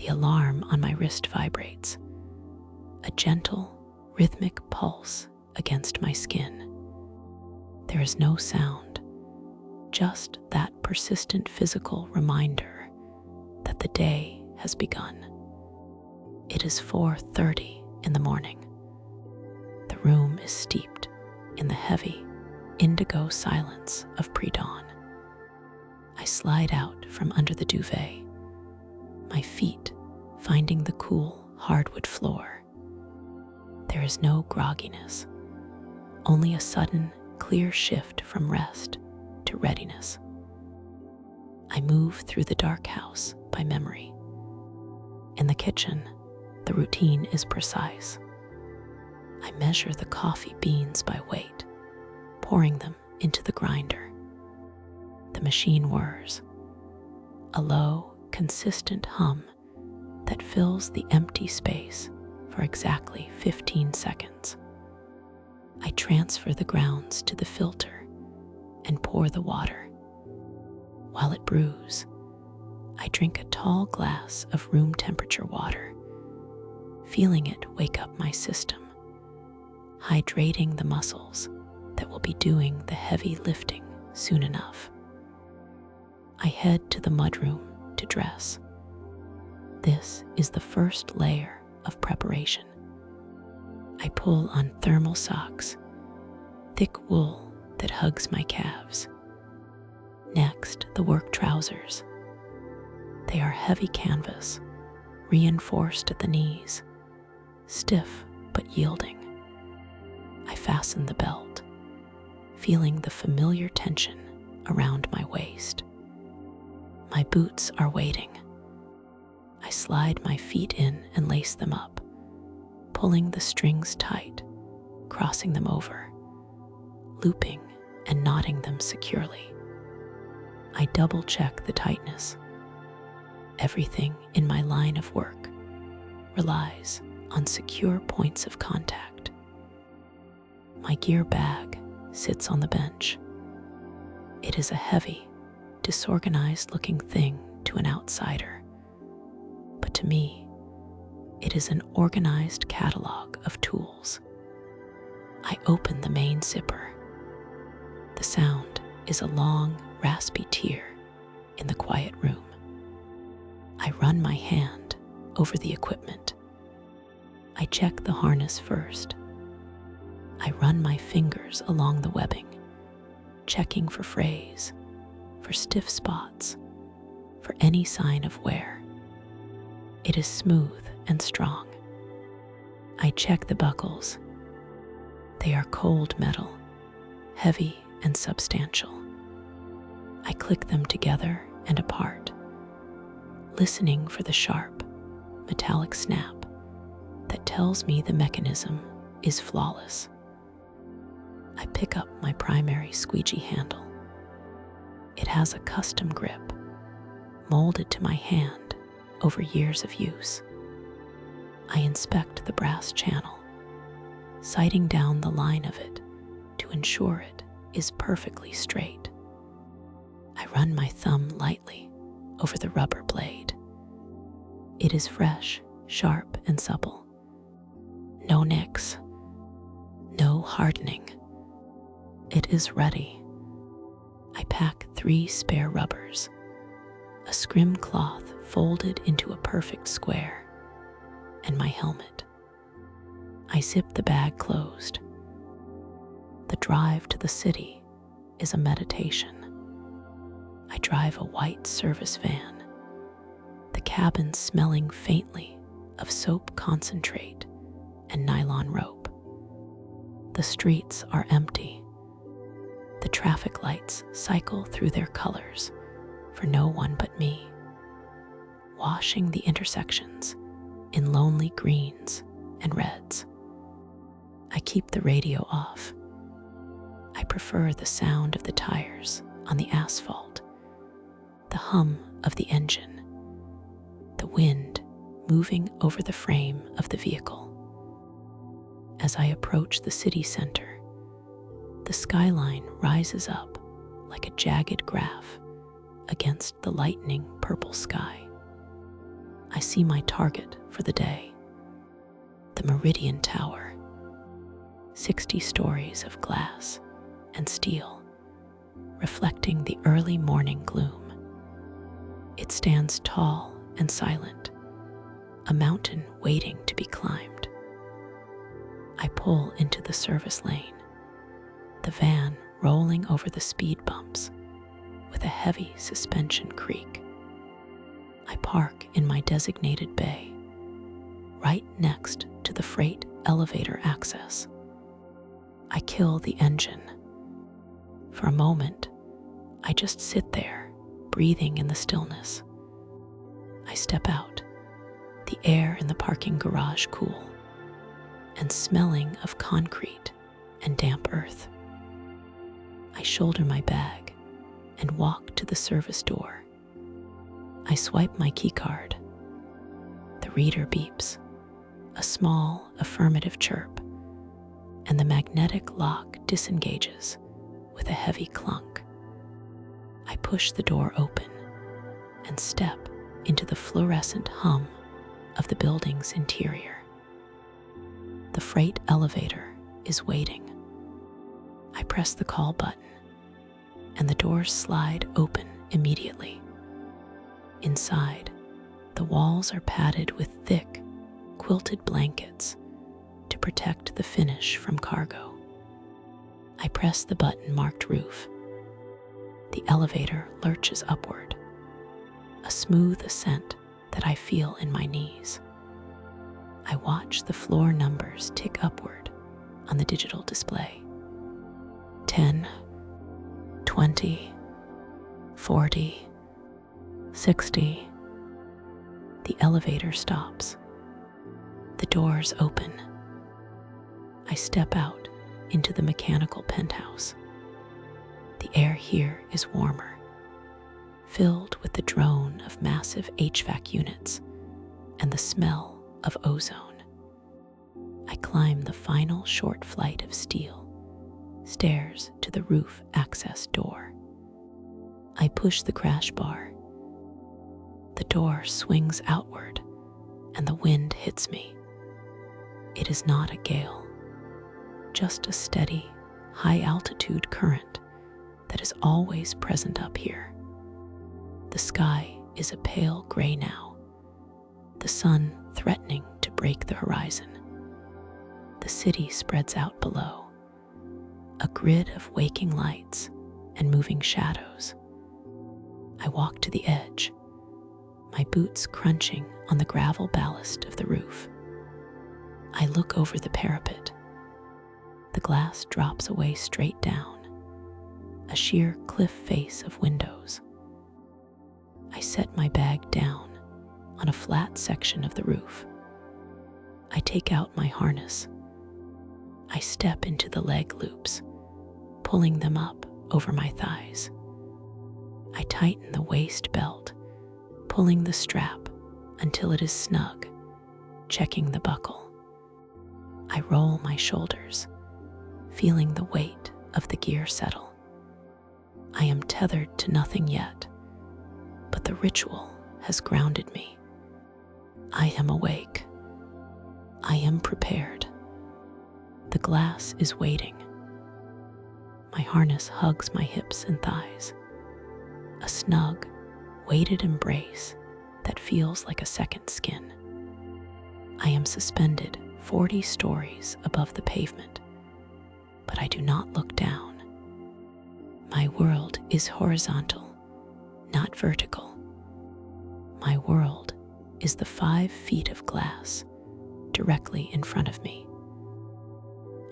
The alarm on my wrist vibrates, a gentle, rhythmic pulse against my skin. There is no sound, just that persistent physical reminder that the day has begun. It is 4:30 in the morning. The room is steeped in the heavy, indigo silence of pre-dawn. I slide out from under the duvet, my feet finding the cool hardwood floor. There is no grogginess, only a sudden, clear shift from rest to readiness. I move through the dark house by memory. In the kitchen, the routine is precise. I measure the coffee beans by weight, pouring them into the grinder. The machine whirs, a low, consistent hum that fills the empty space for exactly 15 seconds. I transfer the grounds to the filter and pour the water. While it brews, I drink a tall glass of room temperature water, feeling it wake up my system, hydrating the muscles that will be doing the heavy lifting soon enough. I head to the mudroom to dress. This is the first layer of preparation. I pull on thermal socks, thick wool that hugs my calves. Next, the work trousers. They are heavy canvas, reinforced at the knees, stiff but yielding. I fasten the belt, feeling the familiar tension around my waist. My boots are waiting. I slide my feet in and lace them up, pulling the strings tight, crossing them over, looping and knotting them securely. I double-check the tightness. Everything in my line of work relies on secure points of contact. My gear bag sits on the bench. It is a heavy, disorganized-looking thing to an outsider, but to me, it is an organized catalog of tools. I open the main zipper. The sound is a long, raspy tear in the quiet room. I run my hand over the equipment. I check the harness first. I run my fingers along the webbing, checking for frays, for stiff spots, for any sign of wear. It is smooth and strong. I check the buckles. They are cold metal, heavy and substantial. I click them together and apart, listening for the sharp, metallic snap that tells me the mechanism is flawless. I pick up my primary squeegee handle. It has a custom grip, molded to my hand over years of use. I inspect the brass channel, sighting down the line of it to ensure it is perfectly straight. I run my thumb lightly over the rubber blade. It is fresh, sharp, and supple. No nicks, no hardening. It is ready. I pack 3 spare rubbers, a scrim cloth folded into a perfect square, and my helmet. I zip the bag closed. The drive to the city is a meditation. I drive a white service van, the cabin smelling faintly of soap concentrate and nylon rope. The streets are empty. The traffic lights cycle through their colors for no one but me, washing the intersections in lonely greens and reds. I keep the radio off. I prefer the sound of the tires on the asphalt, the hum of the engine, the wind moving over the frame of the vehicle. As I approach the city center, the skyline rises up like a jagged graph against the lightning purple sky. I see my target for the day, the Meridian Tower, 60 stories of glass and steel, reflecting the early morning gloom. It stands tall and silent, a mountain waiting to be climbed. I pull into the service lane, the van rolling over the speed bumps with a heavy suspension creak. I park in my designated bay, right next to the freight elevator access. I kill the engine. For a moment, I just sit there, breathing in the stillness. I step out, the air in the parking garage cool, and smelling of concrete and damp earth. I shoulder my bag and walk to the service door. I swipe my keycard. The reader beeps, a small affirmative chirp, and the magnetic lock disengages with a heavy clunk. I push the door open and step into the fluorescent hum of the building's interior. The freight elevator is waiting. I press the call button, and the doors slide open immediately. Inside, the walls are padded with thick, quilted blankets to protect the finish from cargo. I press the button marked roof. The elevator lurches upward, a smooth ascent that I feel in my knees. I watch the floor numbers tick upward on the digital display. 10, 20, 40, 60. The elevator stops. The doors open. I step out into the mechanical penthouse. The air here is warmer, filled with the drone of massive HVAC units and the smell of ozone. I climb the final short flight of steel stairs to the roof access door. I push the crash bar. The door swings outward and the wind hits me. It is not a gale, just a steady, high-altitude current that is always present up here. The sky is a pale gray now, the sun threatening to break the horizon. The city spreads out below, a grid of waking lights and moving shadows. I walk to the edge, my boots crunching on the gravel ballast of the roof. I look over the parapet. The glass drops away straight down, a sheer cliff face of windows. I set my bag down on a flat section of the roof. I take out my harness. I step into the leg loops, pulling them up over my thighs. I tighten the waist belt, pulling the strap until it is snug, checking the buckle. I roll my shoulders, feeling the weight of the gear settle. I am tethered to nothing yet, but the ritual has grounded me. I am awake. I am prepared. The glass is waiting. My harness hugs my hips and thighs, a snug, weighted embrace that feels like a second skin. I am suspended 40 stories above the pavement, but I do not look down. My world is horizontal, not vertical. My world is the 5 feet of glass directly in front of me.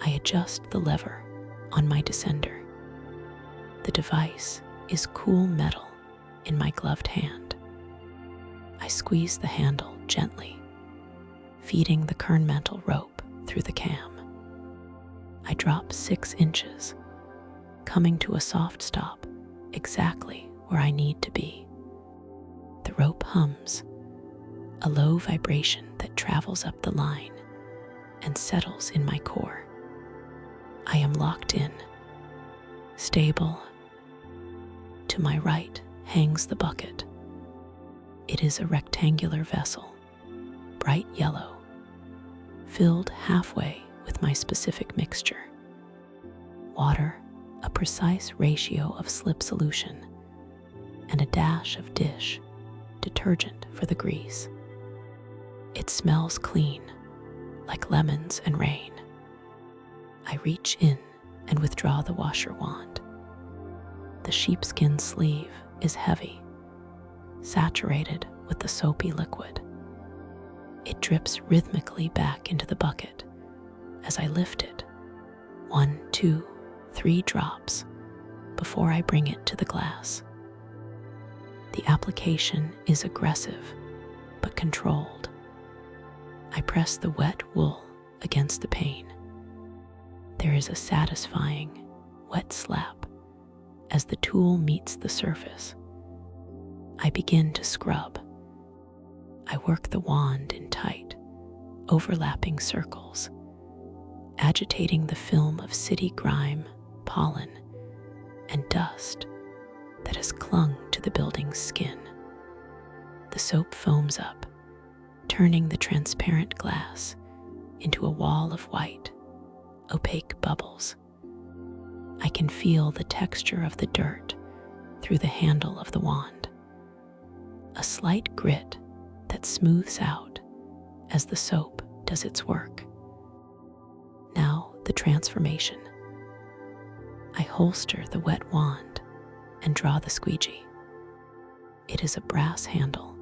I adjust the lever on my descender. The device is cool metal in my gloved hand. I squeeze the handle gently, feeding the kernmantle rope through the cam. I drop 6 inches, coming to a soft stop exactly where I need to be. The rope hums, a low vibration that travels up the line and settles in my core. I am locked in, stable. To my right hangs the bucket. It is a rectangular vessel, bright yellow, filled halfway with my specific mixture. Water, a precise ratio of slip solution, and a dash of dish detergent for the grease. It smells clean, like lemons and rain. I reach in and withdraw the washer wand. The sheepskin sleeve is heavy, saturated with the soapy liquid. It drips rhythmically back into the bucket as I lift it, 1, 2, 3 drops before I bring it to the glass. The application is aggressive but controlled. I press the wet wool against the pane. There is a satisfying, wet slap as the tool meets the surface. I begin to scrub. I work the wand in tight, overlapping circles, agitating the film of city grime, pollen, and dust that has clung to the building's skin. The soap foams up, turning the transparent glass into a wall of white, opaque bubbles. I can feel the texture of the dirt through the handle of the wand, a slight grit that smooths out as the soap does its work. Now the transformation. I holster the wet wand and draw the squeegee. It is a brass handle,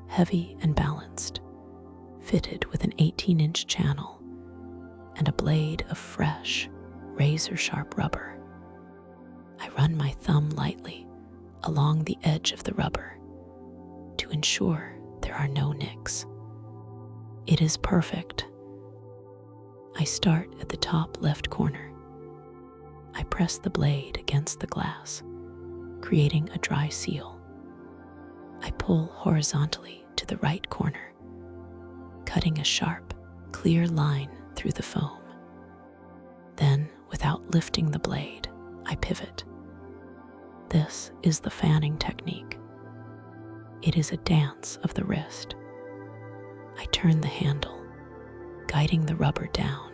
heavy and balanced, fitted with an 18-inch channel and a blade of fresh, razor-sharp rubber. I run my thumb lightly along the edge of the rubber to ensure there are no nicks. It is perfect. I start at the top left corner. I press the blade against the glass, creating a dry seal. I pull horizontally to the right corner, cutting a sharp, clear line through the foam. Then, without lifting the blade, I pivot. This is the fanning technique. It is a dance of the wrist. I turn the handle, guiding the rubber down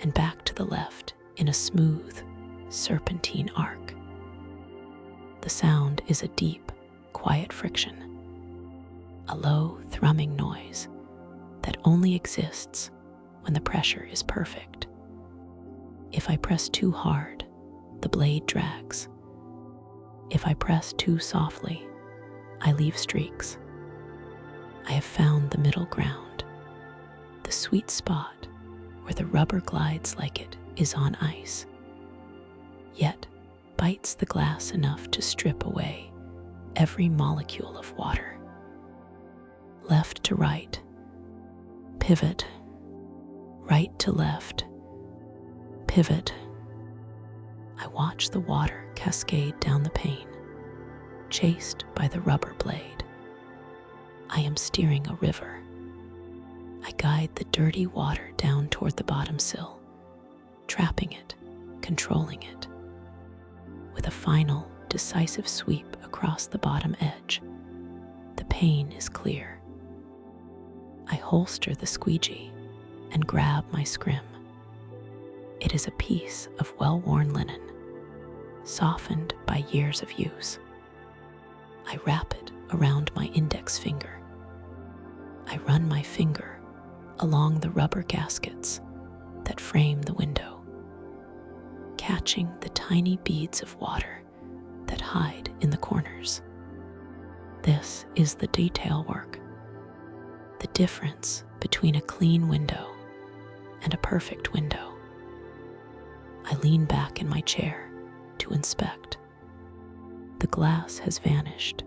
and back to the left in a smooth, serpentine arc. The sound is a deep, quiet friction, a low, thrumming noise that only exists when the pressure is perfect. If I press too hard, the blade drags. If I press too softly, I leave streaks. I have found the middle ground, the sweet spot where the rubber glides like it is on ice, yet bites the glass enough to strip away every molecule of water. Left to right, pivot, right to left, pivot. I watch the water cascade down the pane, chased by the rubber blade. I am steering a river. I guide the dirty water down toward the bottom sill, trapping it, controlling it. With a final, decisive sweep across the bottom edge, the pane is clear. I holster the squeegee and grab my scrim. It is a piece of well-worn linen, softened by years of use. I wrap it around my index finger. I run my finger along the rubber gaskets that frame the window, catching the tiny beads of water that hide in the corners. This is the detail work, the difference between a clean window and a perfect window. I lean back in my chair to inspect. The glass has vanished.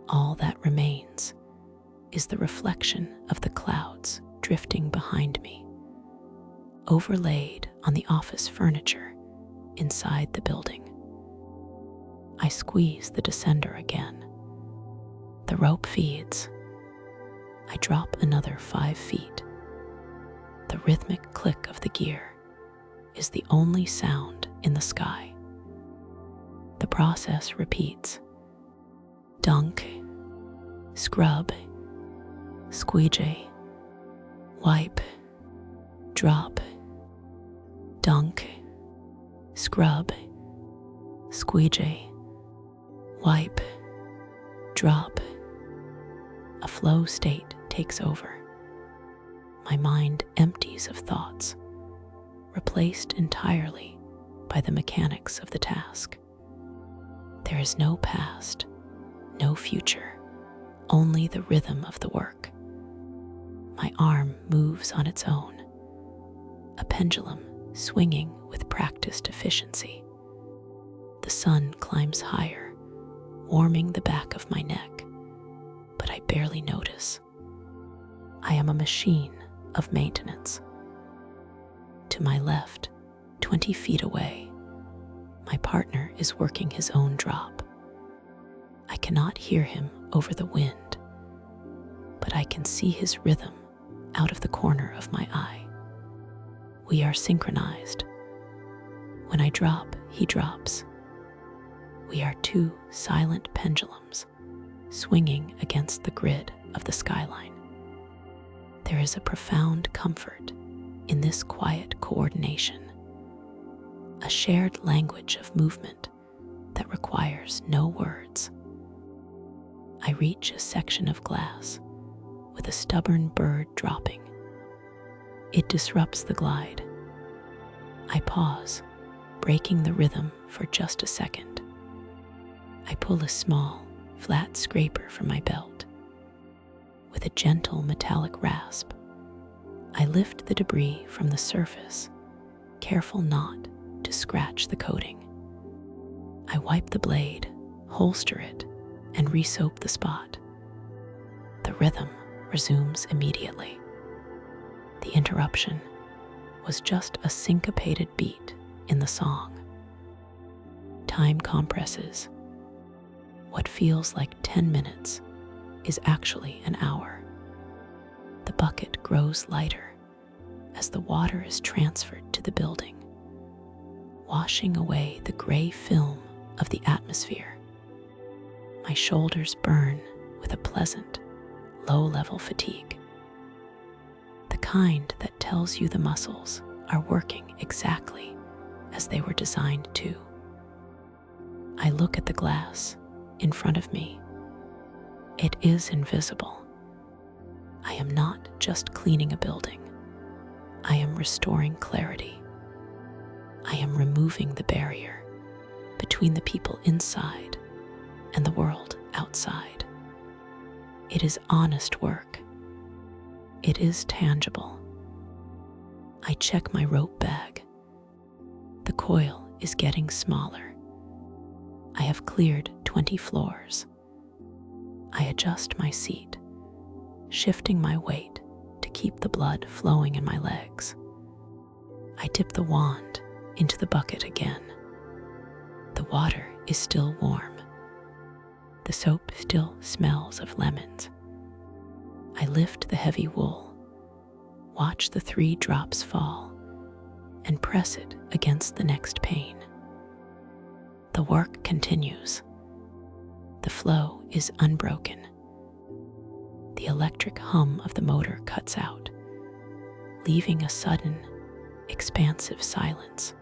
All that remains is the reflection of the clouds drifting behind me, overlaid on the office furniture inside the building. I squeeze the descender again. The rope feeds. I drop another 5 feet. The rhythmic click of the gear is the only sound in the sky. The process repeats. Dunk, scrub, squeegee, wipe, drop, dunk, scrub, squeegee, wipe, drop. A flow state takes over. My mind empties of thoughts, replaced entirely by the mechanics of the task. There is no past, no future, only the rhythm of the work. My arm moves on its own, a pendulum swinging with practiced efficiency. The sun climbs higher, warming the back of my neck, but I barely notice. I am a machine of maintenance. To my left, 20 feet away, my partner is working his own drop. I cannot hear him over the wind, but I can see his rhythm out of the corner of my eye. We are synchronized. When I drop, he drops. We are two silent pendulums swinging against the grid of the skyline. There is a profound comfort in this quiet coordination, a shared language of movement that requires no words. I reach a section of glass with a stubborn bird dropping. It disrupts the glide. I pause, breaking the rhythm for just a second. I pull a small, flat scraper from my belt. With a gentle metallic rasp, I lift the debris from the surface, careful not to scratch the coating. I wipe the blade, holster it, and re-soap the spot. The rhythm resumes immediately. The interruption was just a syncopated beat in the song. Time compresses. What feels like 10 minutes is actually an hour. The bucket grows lighter as the water is transferred to the building, washing away the gray film of the atmosphere. My shoulders burn with a pleasant, low-level fatigue, the kind that tells you the muscles are working exactly as they were designed to. I look at the glass in front of me. It is invisible. I am not just cleaning a building. I am restoring clarity. I am removing the barrier between the people inside and the world outside. It is honest work. It is tangible. I check my rope bag. The coil is getting smaller. I have cleared 20 floors. I adjust my seat, shifting my weight to keep the blood flowing in my legs. I dip the wand into the bucket again. The water is still warm. The soap still smells of lemons. I lift the heavy wool, watch the 3 drops fall, and press it against the next pane. The work continues. The flow is unbroken. The electric hum of the motor cuts out, leaving a sudden, expansive silence.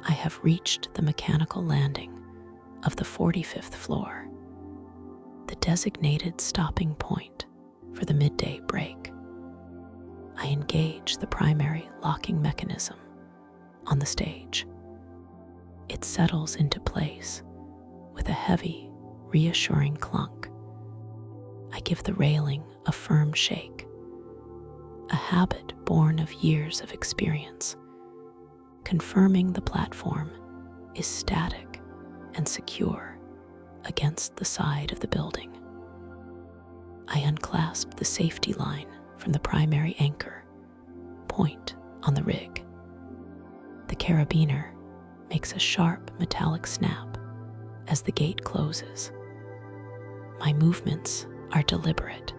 I have reached the mechanical landing of the 45th floor, the designated stopping point for the midday break. I engage the primary locking mechanism on the stage. It settles into place with a heavy, reassuring clunk. I give the railing a firm shake, a habit born of years of experience, confirming the platform is static and secure against the side of the building. I unclasp the safety line from the primary anchor point on the rig. The carabiner makes a sharp metallic snap as the gate closes. My movements are deliberate.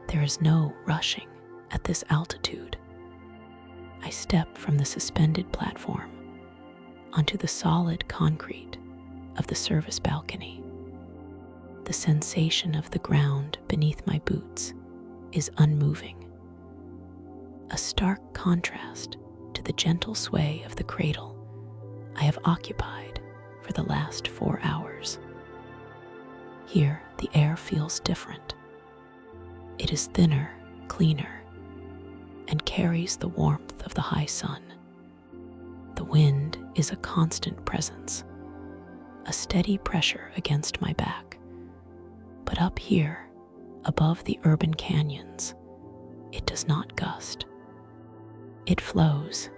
There is no rushing at this altitude. I step from the suspended platform onto the solid concrete of the service balcony. The sensation of the ground beneath my boots is unmoving, a stark contrast to the gentle sway of the cradle I have occupied for the last 4 hours. Here, the air feels different. It is thinner, cleaner, and carries the warmth of the high sun. The wind is a constant presence, a steady pressure against my back. But up here, above the urban canyons, it does not gust. It flows.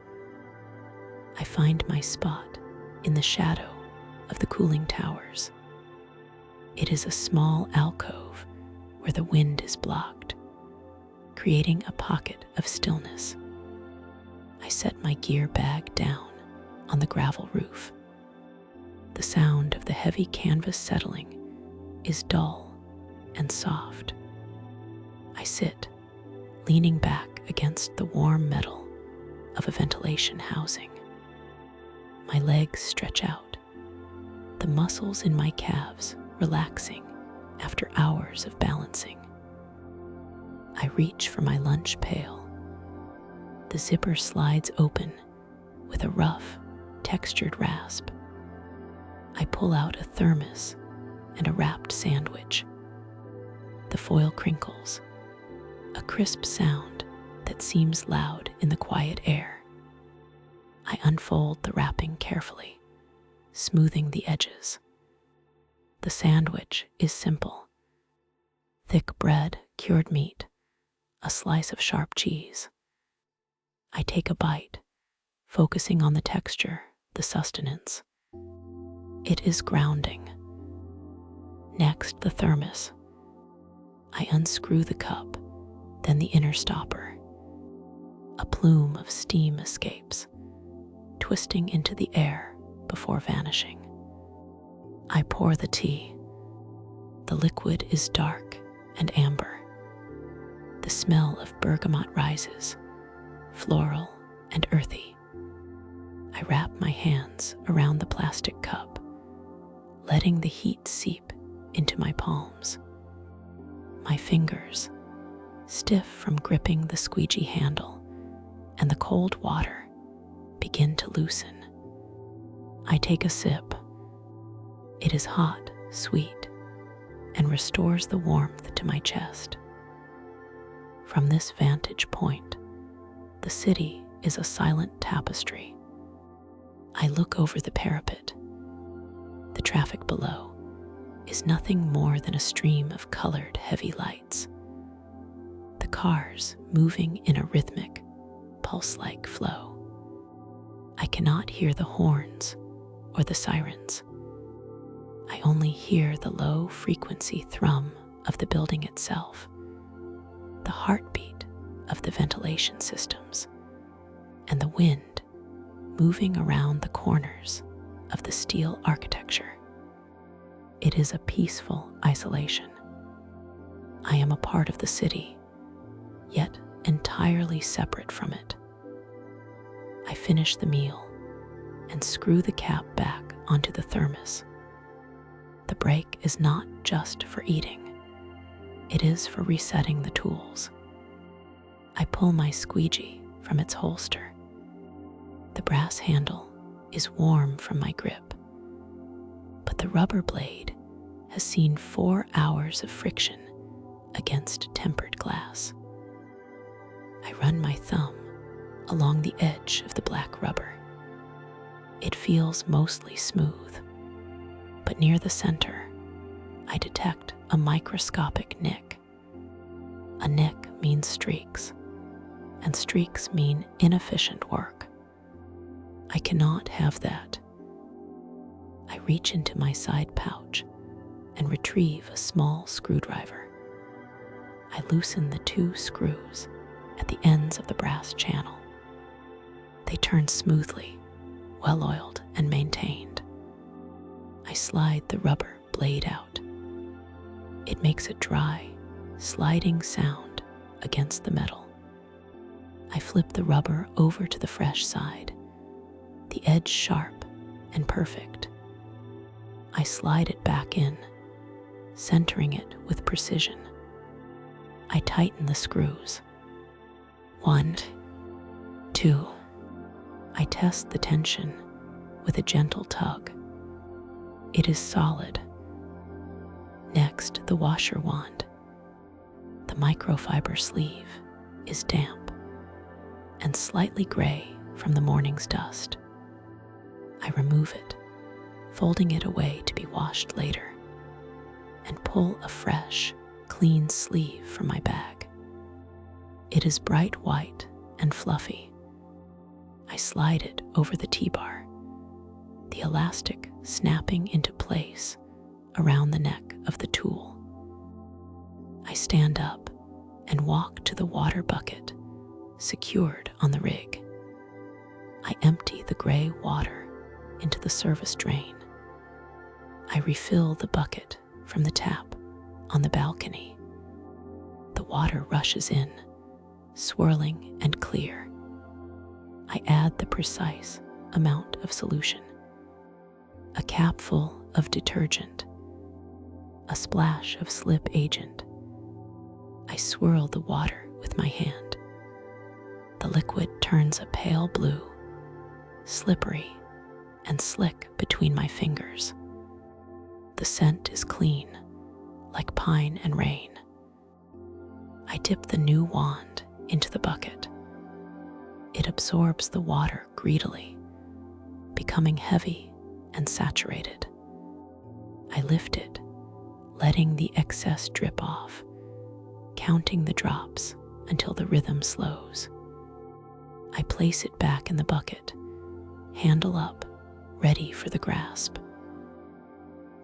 I find my spot in the shadow of the cooling towers. It is a small alcove where the wind is blocked, creating a pocket of stillness. I set my gear bag down on the gravel roof. The sound of the heavy canvas settling is dull and soft. I sit, leaning back against the warm metal of a ventilation housing. My legs stretch out, the muscles in my calves relaxing after hours of balancing. I reach for my lunch pail. The zipper slides open with a rough, textured rasp. I pull out a thermos and a wrapped sandwich. The foil crinkles, a crisp sound that seems loud in the quiet air. I unfold the wrapping carefully, smoothing the edges. The sandwich is simple. Thick bread, cured meat, a slice of sharp cheese. I take a bite, focusing on the texture, the sustenance. It is grounding. Next, the thermos. I unscrew the cup, then the inner stopper. A plume of steam escapes, twisting into the air before vanishing. I pour the tea. The liquid is dark and amber. The smell of bergamot rises, floral and earthy. I wrap my hands around the plastic cup, letting the heat seep into my palms. My fingers, stiff from gripping the squeegee handle, and the cold water begin to loosen. I take a sip. It is hot, sweet, and restores the warmth to my chest. From this vantage point, the city is a silent tapestry. I look over the parapet. The traffic below is nothing more than a stream of colored heavy lights. The cars moving in a rhythmic, pulse-like flow. I cannot hear the horns or the sirens. I only hear the low-frequency thrum of the building itself, the heartbeat of the ventilation systems, and the wind moving around the corners of the steel architecture. It is a peaceful isolation. I am a part of the city, yet entirely separate from it. I finish the meal and screw the cap back onto the thermos. The break is not just for eating. It is for resetting the tools. I pull my squeegee from its holster. The brass handle is warm from my grip, but the rubber blade has seen 4 hours of friction against tempered glass. I run my thumb along the edge of the black rubber. It feels mostly smooth, but near the center, I detect a microscopic nick. A nick means streaks, and streaks mean inefficient work. I cannot have that. I reach into my side pouch and retrieve a small screwdriver. I loosen the 2 screws at the ends of the brass channel. They turn smoothly, well-oiled and maintained. I slide the rubber blade out. It makes a dry, sliding sound against the metal. I flip the rubber over to the fresh side, the edge sharp and perfect. I slide it back in, centering it with precision. I tighten the screws. 1, 2. I test the tension with a gentle tug. It is solid. Next, the washer wand. The microfiber sleeve is damp and slightly gray from the morning's dust. I remove it, folding it away to be washed later, and pull a fresh, clean sleeve from my bag. It is bright white and fluffy. I slide it over the T-bar, the elastic snapping into place around the neck of the tool. I stand up and walk to the water bucket secured on the rig. I empty the gray water into the service drain. I refill the bucket from the tap on the balcony. The water rushes in, swirling and clear. I add the precise amount of solution. A capful of detergent, a splash of slip agent. I swirl the water with my hand. The liquid turns a pale blue, slippery and slick between my fingers. The scent is clean, like pine and rain. I dip the new wand into the bucket. It absorbs the water greedily, becoming heavy and saturated. I lift it, letting the excess drip off, counting the drops until the rhythm slows. I place it back in the bucket, handle up, ready for the grasp.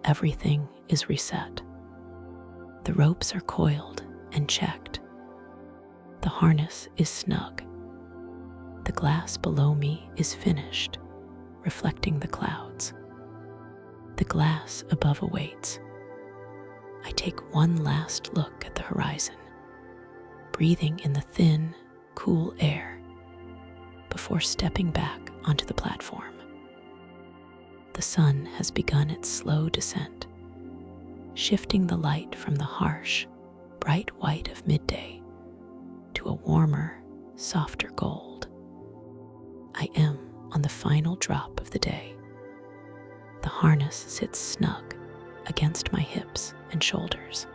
Everything is reset. The ropes are coiled and checked. The harness is snug. The glass below me is finished, reflecting the clouds. The glass above awaits. I take one last look at the horizon, breathing in the thin, cool air before stepping back onto the platform. The sun has begun its slow descent, shifting the light from the harsh, bright white of midday to a warmer, softer gold. I am on the final drop of the day. The harness sits snug against my hips and shoulders,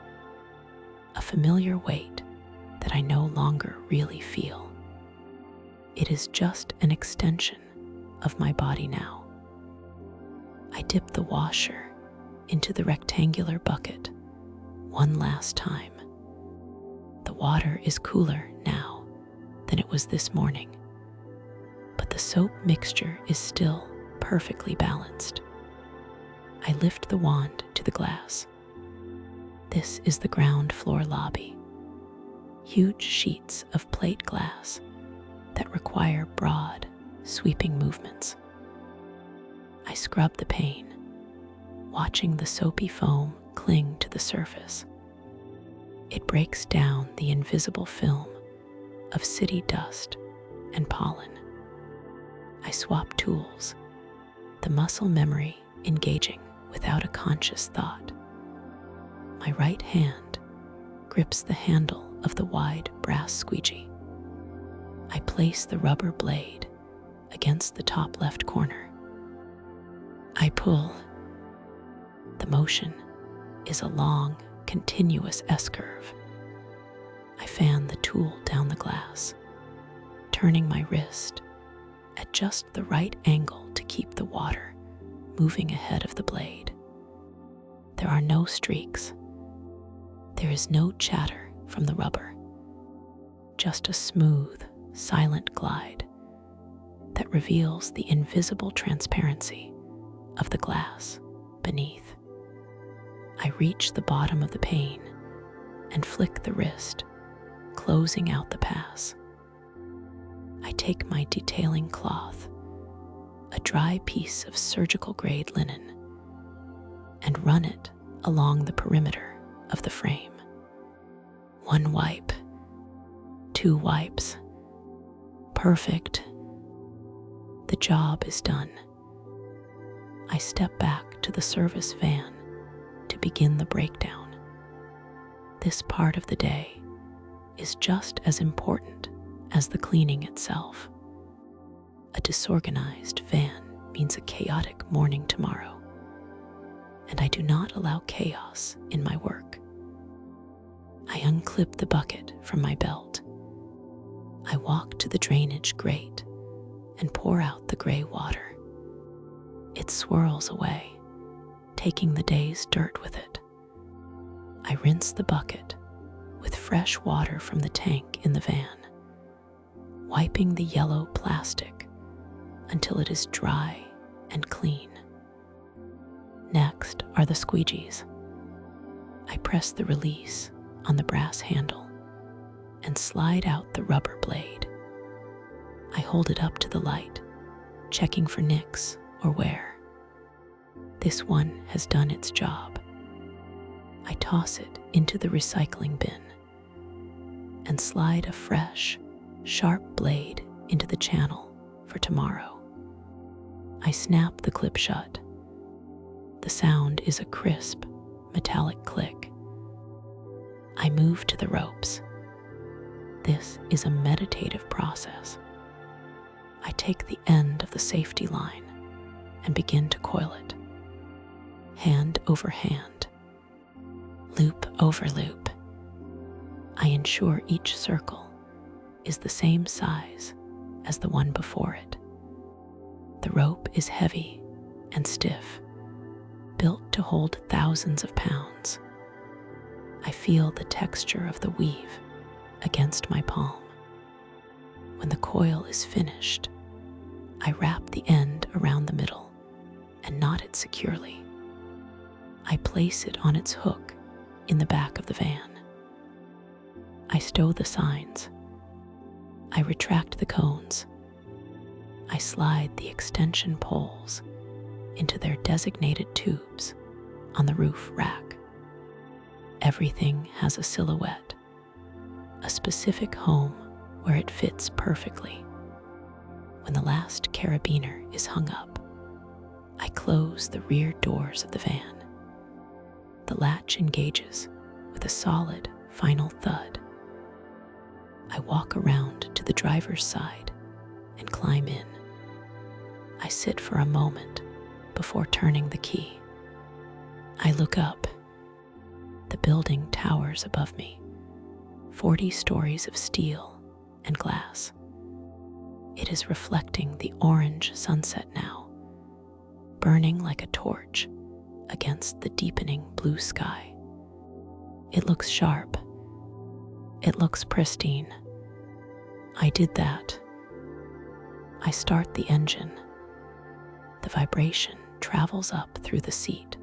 a familiar weight that I no longer really feel. It is just an extension of my body now. I dip the washer into the rectangular bucket one last time. The water is cooler now than it was this morning, but the soap mixture is still perfectly balanced. I lift the wand to the glass. This is the ground floor lobby. Huge sheets of plate glass that require broad, sweeping movements. I scrub the pane, watching the soapy foam cling to the surface. It breaks down the invisible film of city dust and pollen. I swap tools, the muscle memory engaging without a conscious thought. My right hand grips the handle of the wide brass squeegee. I place the rubber blade against the top left corner. I pull. The motion is a long, continuous S-curve. I fan the tool down the glass, turning my wrist at just the right angle to keep the water moving ahead of the blade. There are no streaks. There is no chatter from the rubber. Just a smooth, silent glide that reveals the invisible transparency of the glass beneath. I reach the bottom of the pane and flick the wrist, closing out the pass. I take my detailing cloth, a dry piece of surgical-grade linen, and run it along the perimeter of the frame. 1 wipe, 2 wipes. Perfect. The job is done. I step back to the service van to begin the breakdown. This part of the day is just as important as the cleaning itself. A disorganized van means a chaotic morning tomorrow, and I do not allow chaos in my work. I unclip the bucket from my belt. I walk to the drainage grate and pour out the gray water. It swirls away, taking the day's dirt with it. I rinse the bucket with fresh water from the tank in the van, wiping the yellow plastic until it is dry and clean. Next are the squeegees. I press the release on the brass handle and slide out the rubber blade. I hold it up to the light, checking for nicks or wear. This one has done its job. I toss it into the recycling bin and slide a fresh, sharp blade into the channel for tomorrow. I snap the clip shut. The sound is a crisp, metallic click. I move to the ropes. This is a meditative process. I take the end of the safety line and begin to coil it. Hand over hand, loop over loop. I ensure each circle is the same size as the one before it. The rope is heavy and stiff, built to hold thousands of pounds. I feel the texture of the weave against my palm. When the coil is finished, I wrap the end around the middle and knot it securely. I place it on its hook in the back of the van. I stow the signs. I retract the cones. I slide the extension poles into their designated tubes on the roof rack. Everything has a silhouette, a specific home where it fits perfectly. When the last carabiner is hung up, I close the rear doors of the van. The latch engages with a solid final thud. I walk around to the driver's side and climb in. I sit for a moment before turning the key. I look up. The building towers above me, 40 stories of steel and glass. It is reflecting the orange sunset now, burning like a torch against the deepening blue sky. It looks sharp. It looks pristine. I did that. I start the engine. The vibration travels up through the seat,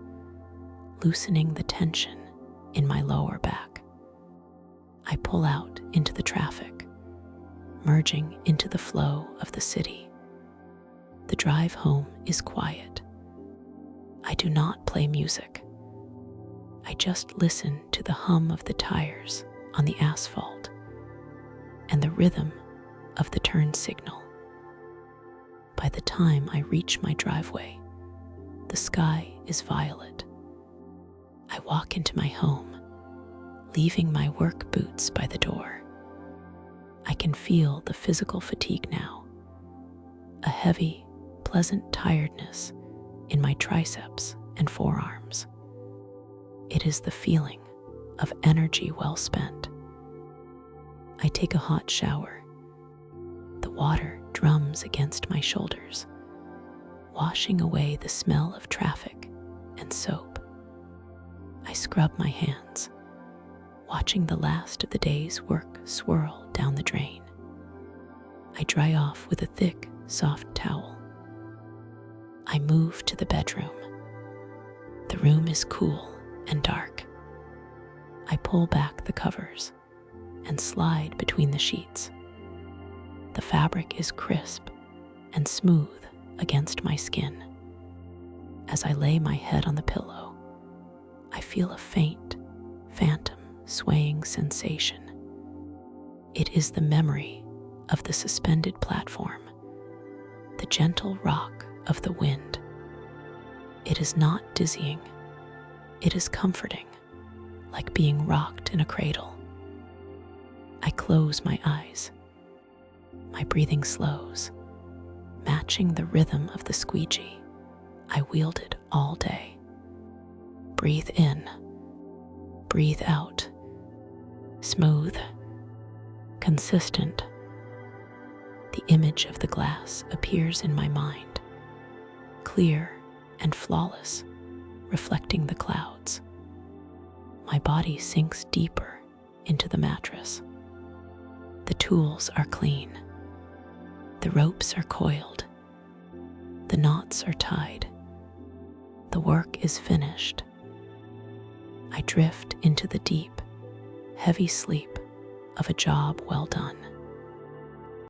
loosening the tension in my lower back. I pull out into the traffic, merging into the flow of the city. The drive home is quiet. I do not play music. I just listen to the hum of the tires on the asphalt and the rhythm of the turn signal. By the time I reach my driveway, the sky is violet. I walk into my home, leaving my work boots by the door. I can feel the physical fatigue now, a heavy, pleasant tiredness in my triceps and forearms. It is the feeling of energy well spent. I take a hot shower. The water drums against my shoulders, washing away the smell of traffic and soap. I scrub my hands, watching the last of the day's work swirl down the drain. I dry off with a thick, soft towel. I move to the bedroom. The room is cool and dark. I pull back the covers and slide between the sheets. The fabric is crisp and smooth against my skin. As I lay my head on the pillow, I feel a faint, phantom swaying sensation. It is the memory of the suspended platform, the gentle rock of the wind. It is not dizzying. It is comforting, like being rocked in a cradle. I close my eyes. My breathing slows, matching the rhythm of the squeegee I wielded all day. Breathe in, breathe out. Smooth, consistent. The image of the glass appears in my mind, clear and flawless, reflecting the clouds. My body sinks deeper into the mattress. The tools are clean. The ropes are coiled. The knots are tied. The work is finished. I drift into the deep, heavy sleep of a job well done.